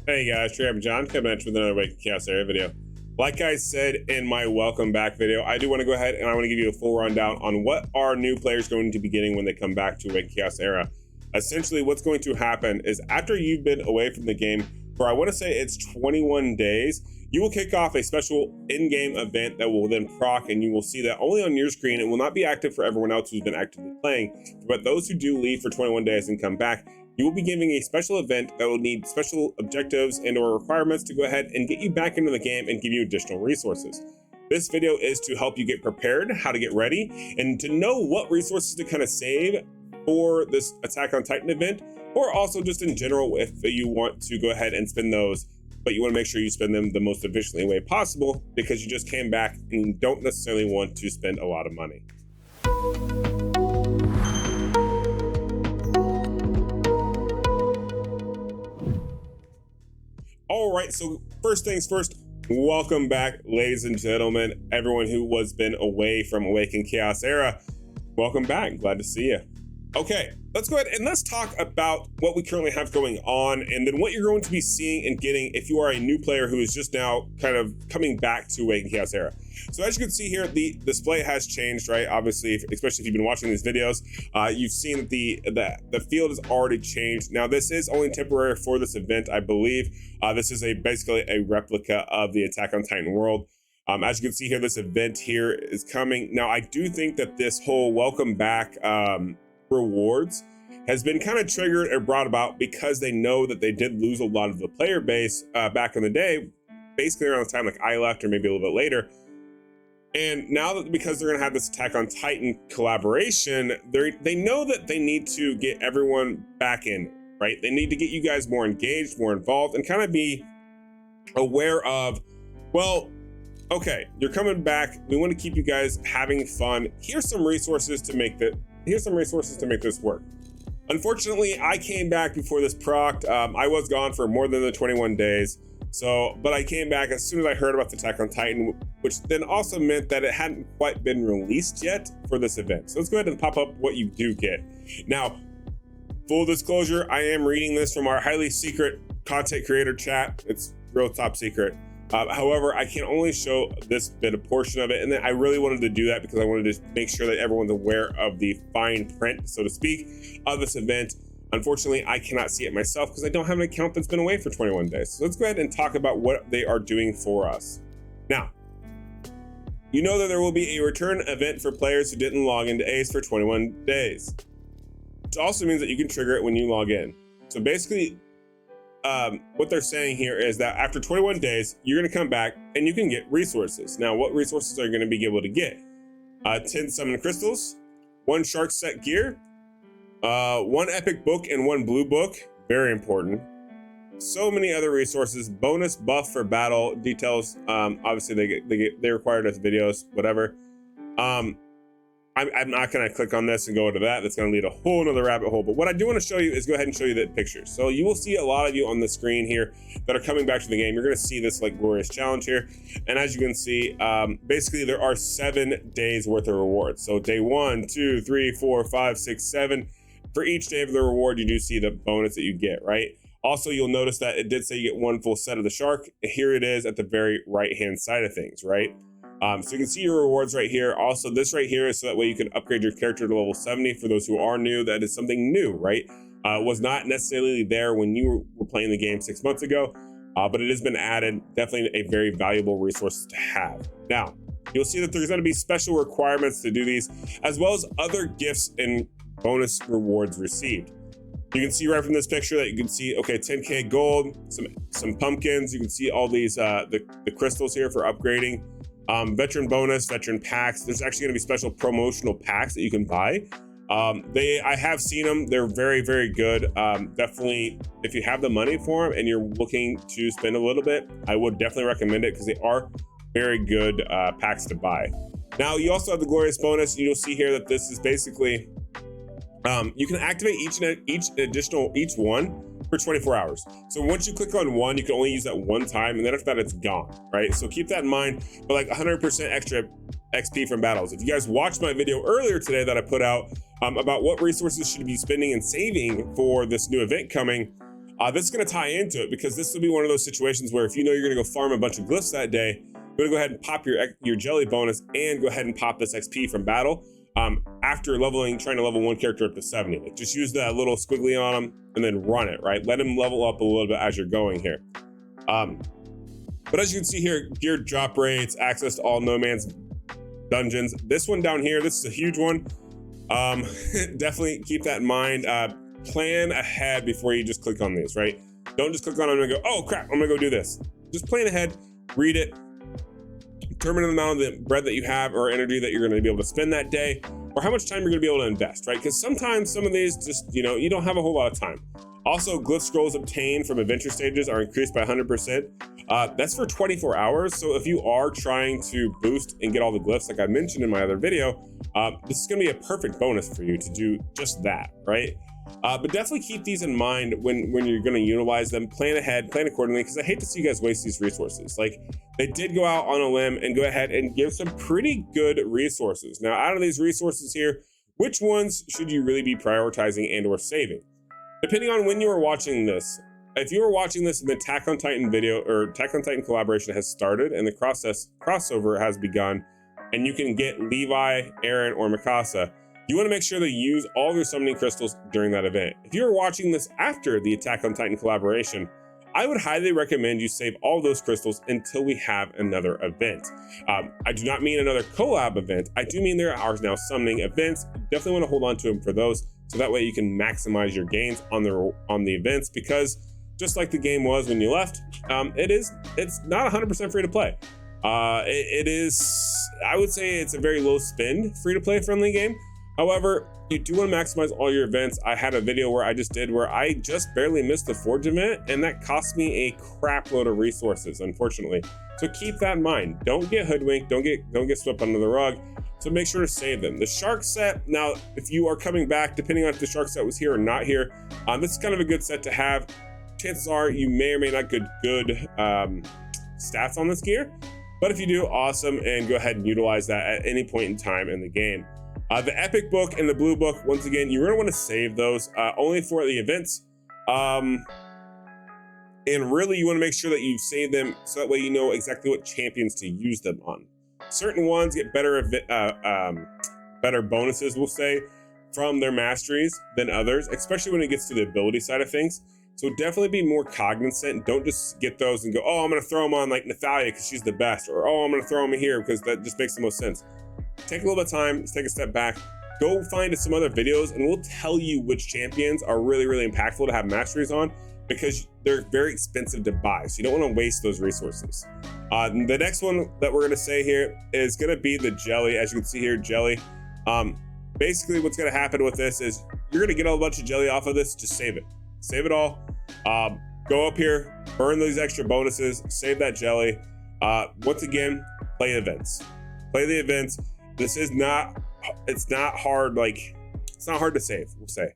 Hey guys, I'm John coming at you with another Awaken Chaos Area video. Like I said in my welcome back video, I do want to go ahead and I want to give you a full rundown on what are new players going to be getting when they come back to Awaken Chaos Era. Essentially, what's going to happen is after you've been away from the game for, I want to say it's 21 days, you will kick off a special in-game event that will then proc, and you will see that only on your screen. It will not be active for everyone else who's been actively playing, but those who do leave for 21 days and come back, you will be giving a special event that will need special objectives and or requirements to go ahead and get you back into the game and give you additional resources. This video is to help you get prepared, how to get ready, and to know what resources to kind of save for this Attack on Titan event, or also just in general if you want to go ahead and spend those, but you want to make sure you spend them the most efficiently way possible because you just came back and you don't necessarily want to spend a lot of money. All right, so first things first, welcome back, ladies and gentlemen, everyone who was been away from Awaken Chaos Era. Welcome back, glad to see you. Okay, let's go ahead and let's talk about what we currently have going on and then what you're going to be seeing and getting if you are a new player who is just now kind of coming back to Awaken Chaos Era. So as you can see here, the display has changed, right? Obviously, especially if you've been watching these videos, you've seen that the field has already changed. Now, this is only temporary for this event, I believe. This is basically a replica of the Attack on Titan world. As you can see here, this event here is coming. Now, I do think that this whole welcome back rewards has been kind of triggered or brought about because they know that they did lose a lot of the player base back in the day, basically around the time like I left or maybe a little bit later. And now that because they're going to have this Attack on Titan collaboration, they know that they need to get everyone back in, right? They need to get you guys more engaged, more involved, and kind of be aware of, well, okay, you're coming back. We want to keep you guys having fun. Here's some resources to make this work. Unfortunately, I came back before this proc. I was gone for more than the 21 days. But I came back as soon as I heard about the Attack on Titan, which then also meant that it hadn't quite been released yet for this event. So let's go ahead and pop up what you do get. Now, full disclosure, I am reading this from our highly secret content creator chat. It's real top secret. However, I can only show this bit, a portion of it. And then I really wanted to do that because I wanted to make sure that everyone's aware of the fine print, so to speak, of this event. Unfortunately, I cannot see it myself because I don't have an account that's been away for 21 days. So let's go ahead and talk about what they are doing for us. Now, you know that there will be a return event for players who didn't log into ACE for 21 days. Which also means that you can trigger it when you log in. So basically, what they're saying here is that after 21 days, you're going to come back and you can get resources. Now, what resources are you going to be able to get? 10 summon crystals, 1 shark set gear, 1 epic book and 1 blue book, very important. So many other resources, bonus buff for battle details. Obviously they required us videos, whatever. I'm not gonna click on this and go into that. That's gonna lead a whole nother rabbit hole. But what I do want to show you is go ahead and show you the pictures. So you will see a lot of you on the screen here that are coming back to the game. You're gonna see this like glorious challenge here. And as you can see, basically there are 7 days worth of rewards. So day 1, 2, 3, 4, 5, 6, 7. For each day of the reward, you do see the bonus that you get, right? Also, you'll notice that it did say you get 1 full set of the shark. Here it is at the very right-hand side of things, right? So you can see your rewards right here. Also, this right here is so that way you can upgrade your character to level 70. For those who are new, that is something new, right? Was not necessarily there when you were playing the game 6 months ago, but it has been added. Definitely a very valuable resource to have. Now, you'll see that there's going to be special requirements to do these, as well as other gifts and bonus rewards received. You can see right from this picture that you can see, okay, 10k gold, some pumpkins. You can see all these the crystals here for upgrading, veteran bonus, veteran packs. There's actually going to be special promotional packs that you can buy. I have seen them. They're very, very good. Definitely, if you have the money for them and you're looking to spend a little bit, I would definitely recommend it because they are very good packs to buy. Now, you also have the glorious bonus. You'll see here that this is basically you can activate each one for 24 hours. So once you click on one, you can only use that one time, and then after that, it's gone, right? So keep that in mind. But like 100% extra XP from battles. If you guys watched my video earlier today that I put out about what resources should be spending and saving for this new event coming, This is going to tie into it because this will be one of those situations where if you know you're going to go farm a bunch of glyphs that day, you're going to go ahead and pop your jelly bonus and go ahead and pop this XP from battle after trying to level one character up to 70. Like, just use that little squiggly on him and then run it, right? Let him level up a little bit as you're going here. But as you can see here, gear drop rates, access to all no man's dungeons. This one down here, this is a huge one. Definitely keep that in mind. Plan ahead before you just click on these, right? Don't just click on them and go, oh crap, I'm gonna go do this. Just plan ahead, read it, determine the amount of the bread that you have or energy that you're gonna be able to spend that day, or how much time you're gonna be able to invest, right? Because sometimes some of these just, you don't have a whole lot of time. Also, glyph scrolls obtained from adventure stages are increased by 100%. That's for 24 hours. So if you are trying to boost and get all the glyphs, like I mentioned in my other video, this is gonna be a perfect bonus for you to do just that, right? But definitely keep these in mind when you're gonna utilize them. Plan ahead, plan accordingly, because I hate to see you guys waste these resources. Like, they did go out on a limb and go ahead and give some pretty good resources. Now, out of these resources here, which ones should you really be prioritizing and or saving? Depending on when you are watching this, if you are watching this in the Attack on Titan video or Attack on Titan collaboration has started and the crossover has begun, and you can get Levi, Aaron, or Mikasa, you want to make sure that you use all of your summoning crystals during that event. If you're watching this after the Attack on Titan collaboration, I would highly recommend you save all those crystals until we have another event. I do not mean another collab event. I do mean there are now summoning events. You definitely want to hold on to them for those, so that way you can maximize your gains on the events, because just like the game was when you left, it's not 100% free to play. It is, I would say it's a very low spend free to play friendly game. However, you do want to maximize all your events. I had a video where I just barely missed the Forge event, and that cost me a crap load of resources, unfortunately. So keep that in mind. Don't get hoodwinked. Don't get swept under the rug. So make sure to save them. The shark set, now, if you are coming back, depending on if the shark set was here or not here, this is kind of a good set to have. Chances are you may or may not get good stats on this gear, but if you do, awesome, and go ahead and utilize that at any point in time in the game. The epic book and the blue book, once again, you're going to want to save those only for the events. And really, you want to make sure that you save them so that way you know exactly what champions to use them on. Certain ones get better bonuses, we'll say, from their masteries than others, especially when it gets to the ability side of things. So definitely be more cognizant. Don't just get those and go, oh, I'm going to throw them on like Nathalia because she's the best, or oh, I'm going to throw them here because that just makes the most sense. Take a little bit of time, let's take a step back, go find some other videos, and we'll tell you which champions are really, really impactful to have masteries on, because they're very expensive to buy. So you don't want to waste those resources. The next one that we're going to say here is going to be the jelly. As you can see here, jelly. Basically, what's going to happen with this is you're going to get a bunch of jelly off of this. Just save it. Save it all. Go up here, burn those extra bonuses, save that jelly. Once again, play events. Play the events. It's not hard, it's not hard to save, we'll say.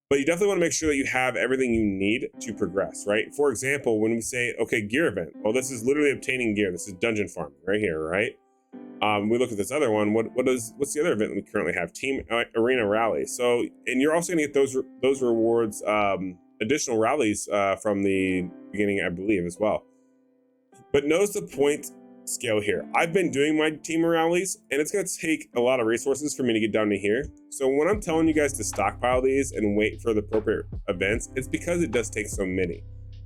But you definitely want to make sure that you have everything you need to progress, right? For example, when we say, okay, gear event, well, this is literally obtaining gear. This is dungeon farming right here, right? We look at this other one. What's the other event that we currently have? Team Arena Rally. So, and you're also going to get those rewards, additional rallies from the beginning, I believe, as well. But notice the point scale here. I've been doing my team rallies, and it's going to take a lot of resources for me to get down to here. So when I'm telling you guys to stockpile these and wait for the appropriate events, it's because it does take so many.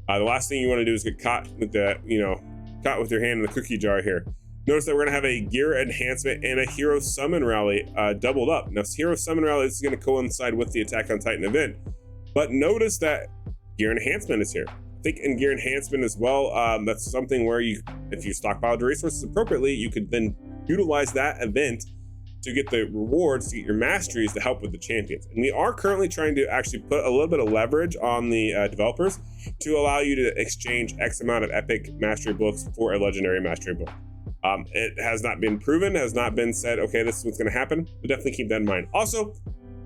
The last thing you want to do is get caught with caught with your hand in the cookie jar here. Notice that we're going to have a gear enhancement and a hero summon rally doubled up. Now, hero summon rally is going to coincide with the Attack on Titan event, but notice that gear enhancement is here. I think in gear enhancement as well, that's something where if you stockpile the resources appropriately, you could then utilize that event to get the rewards, to get your masteries to help with the champions. And we are currently trying to actually put a little bit of leverage on the developers to allow you to exchange X amount of epic mastery books for a legendary mastery book. It has not been proven, has not been said, okay, this is what's going to happen, but definitely keep that in mind. Also,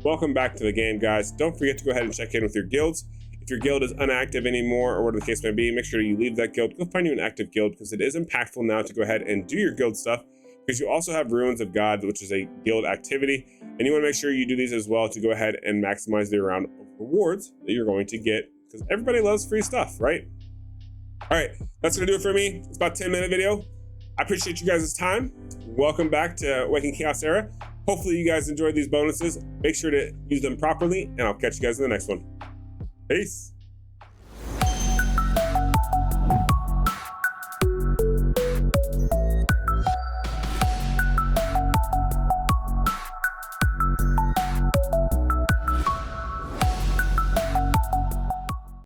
welcome back to the game, guys. Don't forget to go ahead and check in with your guilds. If your guild is inactive anymore, or whatever the case may be, make sure you leave that guild. Go find you an active guild, because it is impactful now to go ahead and do your guild stuff, because you also have Ruins of God, which is a guild activity, and you want to make sure you do these as well to go ahead and maximize the amount of rewards that you're going to get because everybody loves free stuff, right? All right, that's gonna do it for me. It's about a 10-minute video. I appreciate you guys' time. Welcome back to Awaken Chaos Era. Hopefully you guys enjoyed these bonuses. Make sure to use them properly, and I'll catch you guys in the next one. Peace.